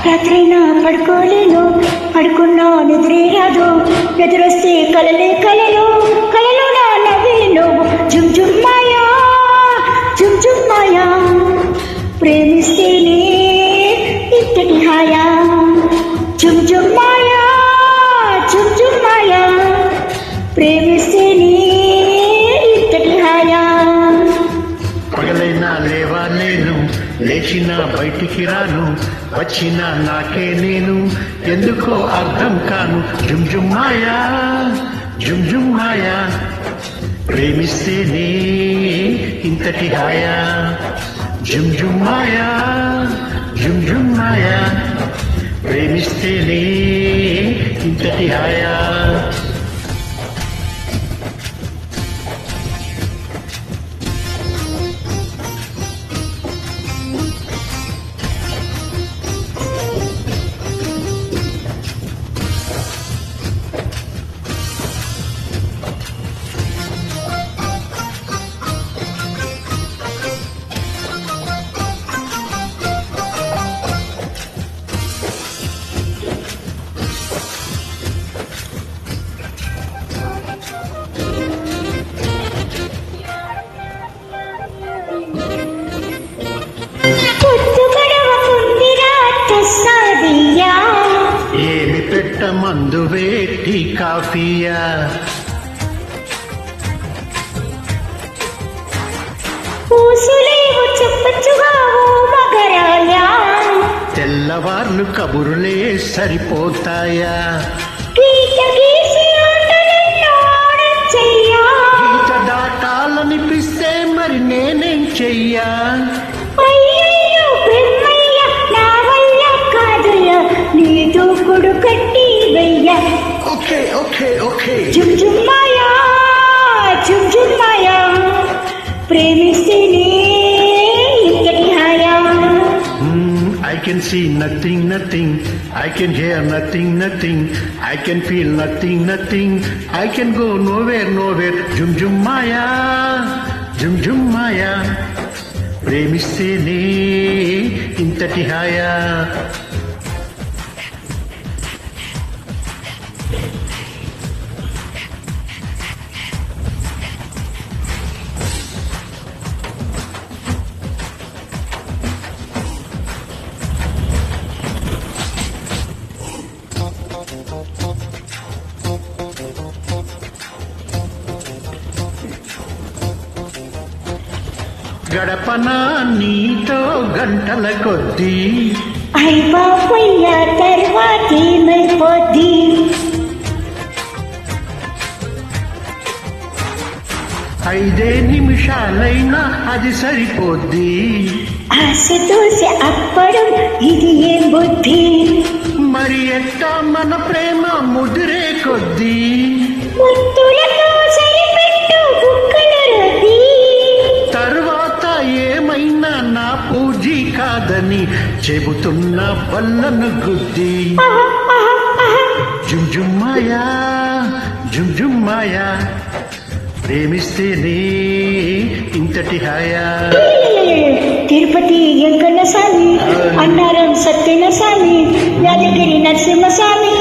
రాత్రైనా పడుకోలేను, పడుకున్నా నిద్రే రాదు, నిద్రొస్తే కలలే కలలు, కలలో నా నవ్వే నువ్వు. జుమ్ జుమ్ మాయా, జుమ్ జుమ్ మాయా, ప్రేమిస్తేనే ఇంతటి హాయా. జుమ్ జుమ్ మాయా, జుమ్ జుమ్ మాయా, ప్రేమిస్తేనే ఇంతటి హాయా. పగలైనా లేవా నేను, లేచినా బయటికి రాను, వచ్చినా నాకే నేను ఎందుకో అర్థం కాను. జుమ్ జుమ్ మాయా, జుమ్ జుమ్ మాయా, ప్రేమిస్తేనే ఇంతటి హాయా. జుమ్ జుమ్ మాయా, జుమ్ జుమ్ మాయా, ప్రేమిస్తేనే ఇంతటి హాయా. ఏమి పెట్టమందు వేటి కాఫీయా, పూసులేవు చెప్పచ్చుగా ఓ మగరాయా, తెల్లవార్లు కబురులే సరిపోతాయా. గీత గీసి ఆటలెన్నో ఆడొచ్చయ్యా, గీత దాటాలనిపిస్తే మరి నేనేం చెయ్యా. అయ్యయ్యో బ్రహ్మయ్య, నా వల్ల కాదయ్యా, నీ దూకుడు కట్టి వెయ్య. Okay okay okay. జుమ్ జుమ్ మాయా, జుమ్ జుమ్ మాయా, ప్రేమిస్తేనే ఇంతటి హాయా. I can see nothing, nothing. I can hear nothing, nothing. I can feel nothing, nothing. I can go nowhere, nowhere. Jum jum maya, jum jum maya. ప్రేమిస్తేనే ఇంతటి హాయా. గడపన నీతో గంటల కొద్దీ, అయ్ బాబయ్య తర్వాతేమైపోద్ది, 5 నిమిషాలైనా అది సరిపోద్ది. ఆశ దోశ అప్పడం ఇది ఏం బుద్ధి, మరి ఎట్టా మన ప్రేమ ముదిరే కొద్దీ. ముత్తులతో సరిపెట్టు బుక్కల రద్దీ, తర్వాత ఏమైనా నా పూజీ కాదని చెబుతున్న బల్లను గుద్ది. జుమ్ జుమ్ మాయా, జుమ్ జుమ్ మాయా, ప్రేమిస్తేనే ఇంతటి హాయా. తిరుపతి వెంకన్న స్వామి, అన్నారం సత్యన స్వామి, యాదగిరి నరసింహ స్వామి.